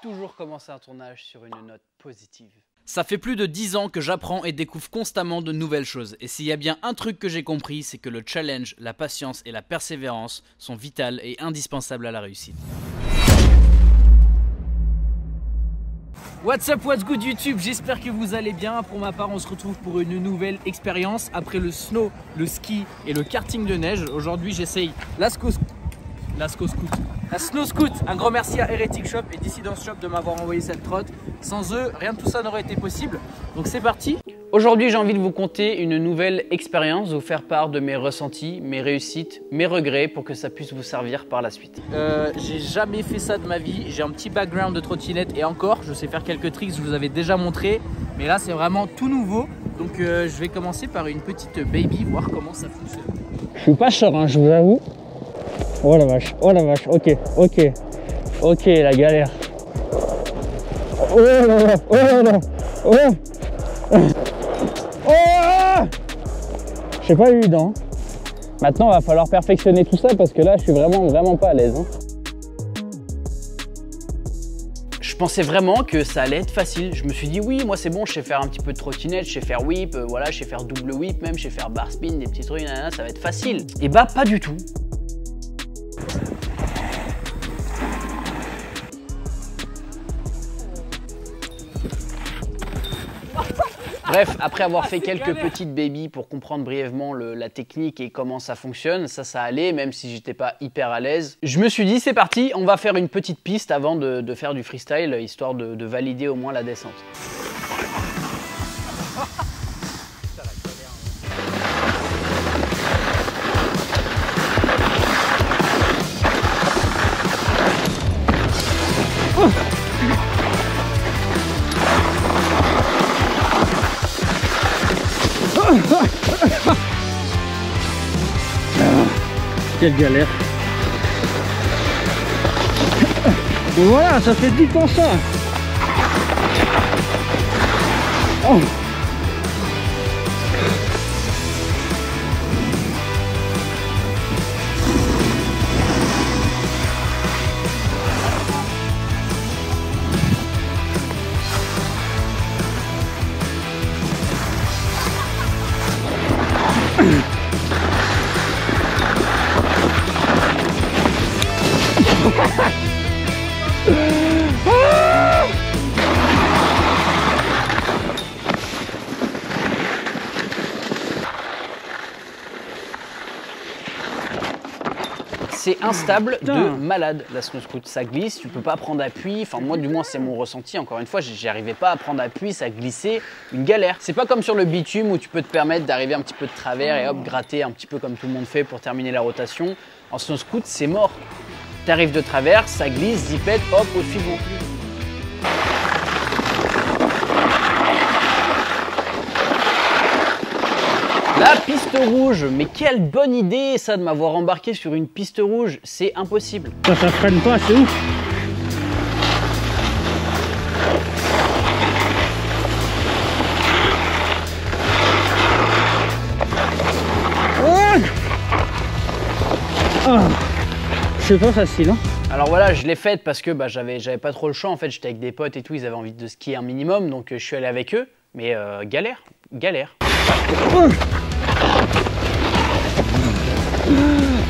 toujours commencer un tournage sur une note positive. Ça fait plus de 10 ans que j'apprends et découvre constamment de nouvelles choses. Et s'il y a bien un truc que j'ai compris, c'est que le challenge, la patience et la persévérance sont vitales et indispensables à la réussite. What's up, what's good YouTube? J'espère que vous allez bien. Pour ma part, on se retrouve pour une nouvelle expérience. Après le snow, le ski et le karting de neige, aujourd'hui j'essaye la snow scoot. Un grand merci à Heretic Shop et Dissidence Shop de m'avoir envoyé cette trotte. Sans eux, rien de tout ça n'aurait été possible. Donc c'est parti. Aujourd'hui, j'ai envie de vous conter une nouvelle expérience, vous faire part de mes ressentis, mes réussites, mes regrets pour que ça puisse vous servir par la suite. J'ai jamais fait ça de ma vie. J'ai un petit background de trottinette et encore, je sais faire quelques tricks, je vous avais déjà montré. Mais là, c'est vraiment tout nouveau. Donc je vais commencer par une petite baby, voir comment ça fonctionne. Je suis pas serein, je vous avoue. Oh la vache, ok, la galère. Oh là là, oh là là, oh. Oh, j'ai pas eu les dents. Maintenant, il va falloir perfectionner tout ça parce que là, je suis vraiment pas à l'aise. Hein. Je pensais vraiment que ça allait être facile. Je me suis dit oui, moi c'est bon, je sais faire un petit peu de trottinette, je sais faire whip, voilà, je sais faire double whip même, je sais faire bar spin, des petits trucs, nanana, ça va être facile. Et bah pas du tout. Bref, après avoir fait quelques petites babies pour comprendre brièvement la technique et comment ça fonctionne, ça allait, même si j'étais pas hyper à l'aise. Je me suis dit, c'est parti, on va faire une petite piste avant de faire du freestyle, histoire de valider au moins la descente. Quelle galère. Et voilà, ça fait 10 ans ça. Oh. C'est instable de malade la snow scoot, ça glisse, tu peux pas prendre appui, enfin moi du moins c'est mon ressenti, encore une fois j'y arrivais pas à prendre appui, ça glissait, une galère. C'est pas comme sur le bitume où tu peux te permettre d'arriver un petit peu de travers et hop gratter un petit peu comme tout le monde fait pour terminer la rotation. En snow scoot c'est mort, t'arrives de travers, ça glisse, zipette, hop au suivant. La piste rouge, mais quelle bonne idée ça de m'avoir embarqué sur une piste rouge, c'est impossible. Ça freine pas, c'est ouf. Oh, c'est pas facile, hein. Alors voilà, je l'ai faite parce que j'avais pas trop le choix, en fait j'étais avec des potes et tout, ils avaient envie de skier un minimum, donc je suis allé avec eux, mais galère. Oh.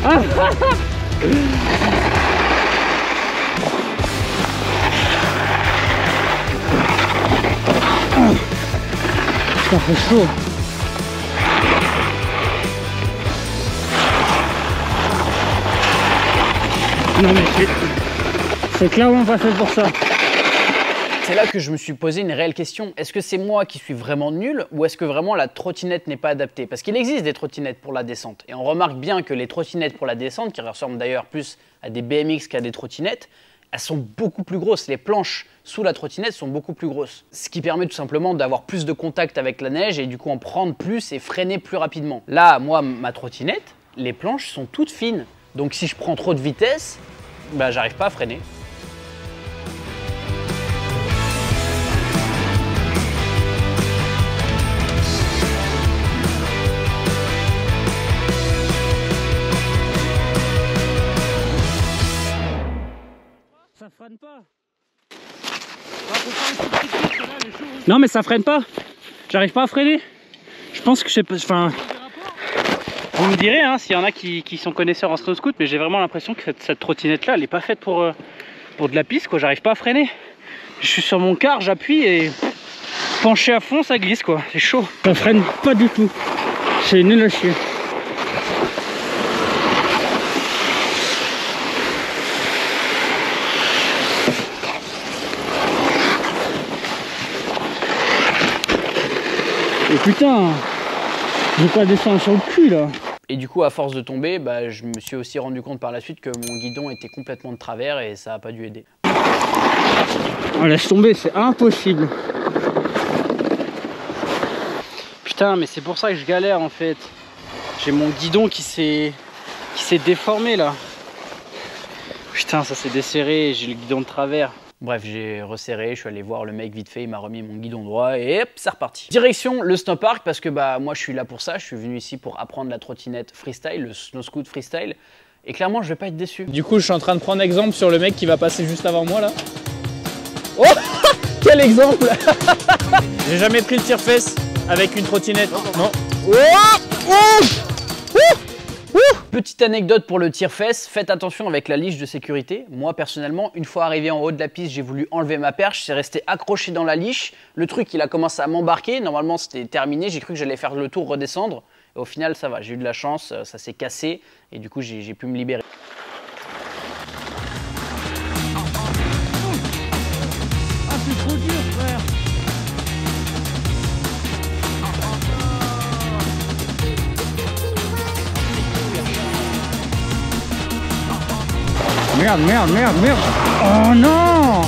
Ah. Ça fait chaud. Non mais c'est clairement pas fait pour ça. C'est là que je me suis posé une réelle question. Est-ce que c'est moi qui suis vraiment nul ou est-ce que vraiment la trottinette n'est pas adaptée? Parce qu'il existe des trottinettes pour la descente. Et on remarque bien que les trottinettes pour la descente, qui ressemblent d'ailleurs plus à des BMX qu'à des trottinettes, elles sont beaucoup plus grosses. Les planches sous la trottinette sont beaucoup plus grosses. Ce qui permet tout simplement d'avoir plus de contact avec la neige et du coup en prendre plus et freiner plus rapidement. Là, moi, ma trottinette, les planches sont toutes fines. Donc si je prends trop de vitesse, j'arrive pas à freiner. Ça freine pas. Non mais ça freine pas. J'arrive pas à freiner. Je pense que je sais pas. Enfin. Vous me direz hein, s'il y en a qui sont connaisseurs en snow scoot, mais j'ai vraiment l'impression que cette trottinette là elle est pas faite pour de la piste quoi. J'arrive pas à freiner. Je suis sur mon car, j'appuie et penché à fond ça glisse quoi. C'est chaud. Ça freine pas du tout. C'est nul à chier. Et putain, j'ai pas descendre sur le cul là. Et du coup, à force de tomber, bah, je me suis aussi rendu compte par la suite que mon guidon était complètement de travers et ça n'a pas dû aider. Oh, laisse tomber, c'est impossible. Putain, mais c'est pour ça que je galère en fait. J'ai mon guidon qui s'est déformé là. Putain, ça s'est desserré, j'ai le guidon de travers. Bref, j'ai resserré, je suis allé voir le mec vite fait, il m'a remis mon guidon droit et hop, c'est reparti. Direction le snowpark parce que bah moi je suis là pour ça, je suis venu ici pour apprendre la trottinette freestyle, le snow scoot freestyle. Et clairement, je vais pas être déçu. Du coup, je suis en train de prendre exemple sur le mec qui va passer juste avant moi là. Oh quel exemple. J'ai jamais pris le tire-fesse avec une trottinette. Non. Petite anecdote pour le tire-fesse, faites attention avec la liche de sécurité. Moi personnellement, une fois arrivé en haut de la piste, j'ai voulu enlever ma perche, c'est resté accroché dans la liche. Le truc, il a commencé à m'embarquer, normalement c'était terminé, j'ai cru que j'allais faire le tour, redescendre. Et au final, ça va, j'ai eu de la chance, ça s'est cassé et du coup j'ai pu me libérer. Ah c'est trop dur frère. Merde, merde, merde, merde. Oh non.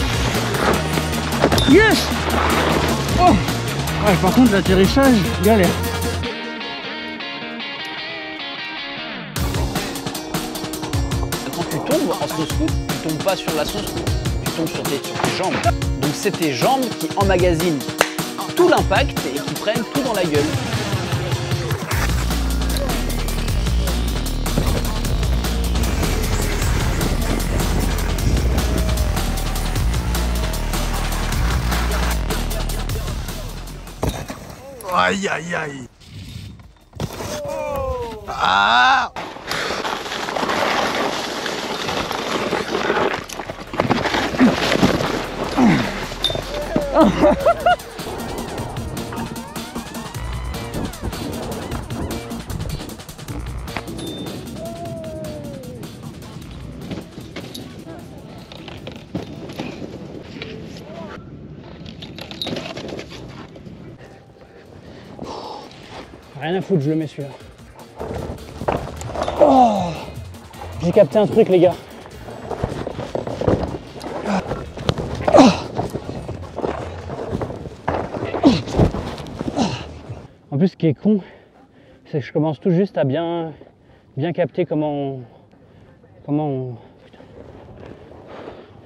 Yes. Oh ouais, par contre l'atterrissage, galère. Quand tu tombes en snow scoot, tu tombes pas sur la snow scoot, tu tombes sur tes jambes. Donc c'est tes jambes qui emmagasinent tout l'impact et qui prennent tout dans la gueule. Aïe aïe aïe. Ah. Rien à foutre, je le mets celui-là. Oh, j'ai capté un truc les gars. En plus ce qui est con, c'est que je commence tout juste à bien capter comment on... Putain.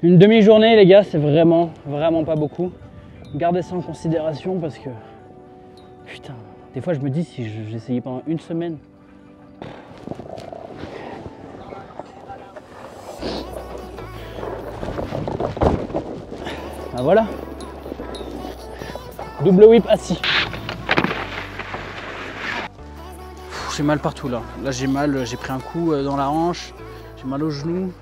Une demi-journée les gars, c'est vraiment pas beaucoup. Gardez ça en considération parce que... Putain, des fois je me dis si j'essayais pendant une semaine. Ah voilà. Double whip assis. J'ai mal partout là. Là j'ai mal, j'ai pris un coup dans la hanche, j'ai mal au genou.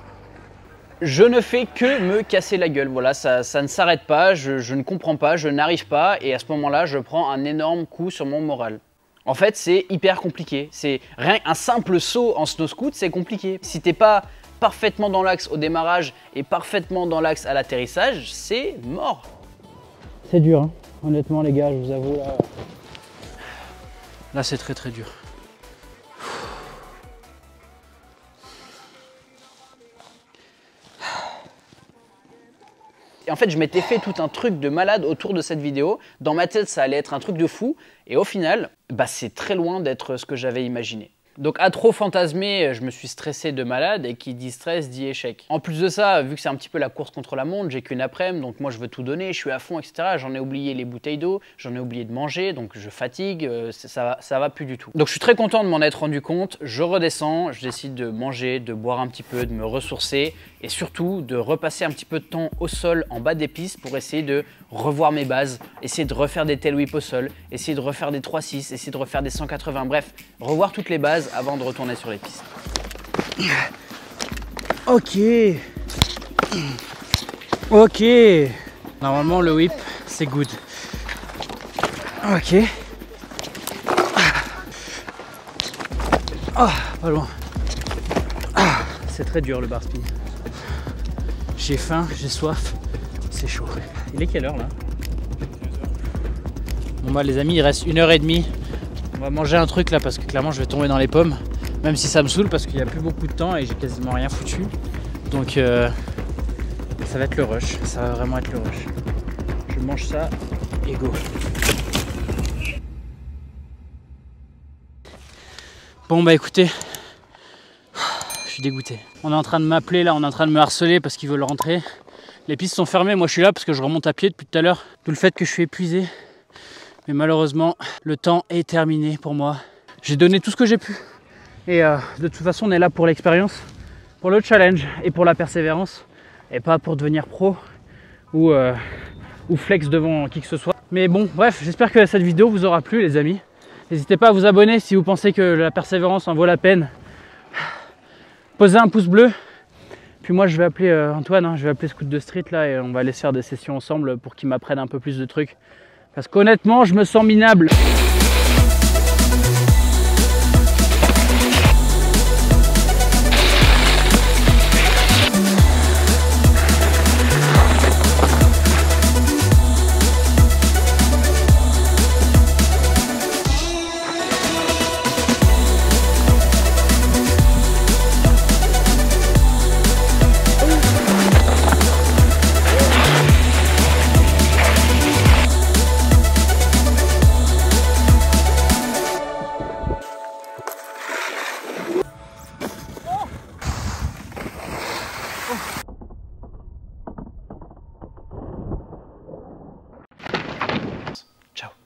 Je ne fais que me casser la gueule, voilà, ça ne s'arrête pas, je ne comprends pas, je n'arrive pas et à ce moment-là, je prends un énorme coup sur mon moral. En fait, c'est hyper compliqué, c'est rien un simple saut en snow scoot, c'est compliqué. Si t'es pas parfaitement dans l'axe au démarrage et parfaitement dans l'axe à l'atterrissage, c'est mort. C'est dur, hein. Honnêtement les gars, je vous avoue là. Là c'est très dur. Et en fait, je m'étais fait tout un truc de malade autour de cette vidéo. Dans ma tête, ça allait être un truc de fou. Et au final, bah, c'est très loin d'être ce que j'avais imaginé. Donc à trop fantasmer, je me suis stressé de malade et qui dit stress dit échec. En plus de ça, vu que c'est un petit peu la course contre la montre, j'ai qu'une après-midi, donc moi je veux tout donner, je suis à fond, etc. J'en ai oublié les bouteilles d'eau, j'en ai oublié de manger, donc je fatigue, ça va plus du tout. Donc je suis très content de m'en être rendu compte, je redescends, je décide de manger, de boire un petit peu, de me ressourcer et surtout de repasser un petit peu de temps au sol en bas des pistes pour essayer de revoir mes bases, essayer de refaire des tail whip au sol, essayer de refaire des 3-6, essayer de refaire des 180, bref, revoir toutes les bases avant de retourner sur les pistes. Ok. Ok. Normalement le whip c'est good. Ok. Ah, pas loin. Ah, c'est très dur le bar spin. J'ai faim, j'ai soif, c'est chaud. Il est quelle heure là? Bon bah les amis, il reste 1h30. On va manger un truc là parce que clairement je vais tomber dans les pommes. Même si ça me saoule parce qu'il n'y a plus beaucoup de temps et j'ai quasiment rien foutu. Donc ça va être le rush, ça va vraiment être le rush. Je mange ça et go. Bon bah écoutez, je suis dégoûté. On est en train de m'appeler là, on est en train de me harceler parce qu'ils veulent rentrer. Les pistes sont fermées, moi je suis là parce que je remonte à pied depuis tout à l'heure. D'où le fait que je suis épuisé. Mais malheureusement, le temps est terminé pour moi. J'ai donné tout ce que j'ai pu. Et de toute façon, on est là pour l'expérience, pour le challenge et pour la persévérance. Et pas pour devenir pro ou flex devant qui que ce soit. Mais bon, bref, j'espère que cette vidéo vous aura plu les amis. N'hésitez pas à vous abonner si vous pensez que la persévérance en vaut la peine. Posez un pouce bleu. Puis moi je vais appeler Antoine, hein, je vais appeler Scout de Street là et on va aller se faire des sessions ensemble pour qu'il m'apprenne un peu plus de trucs. Parce qu'honnêtement je me sens minable.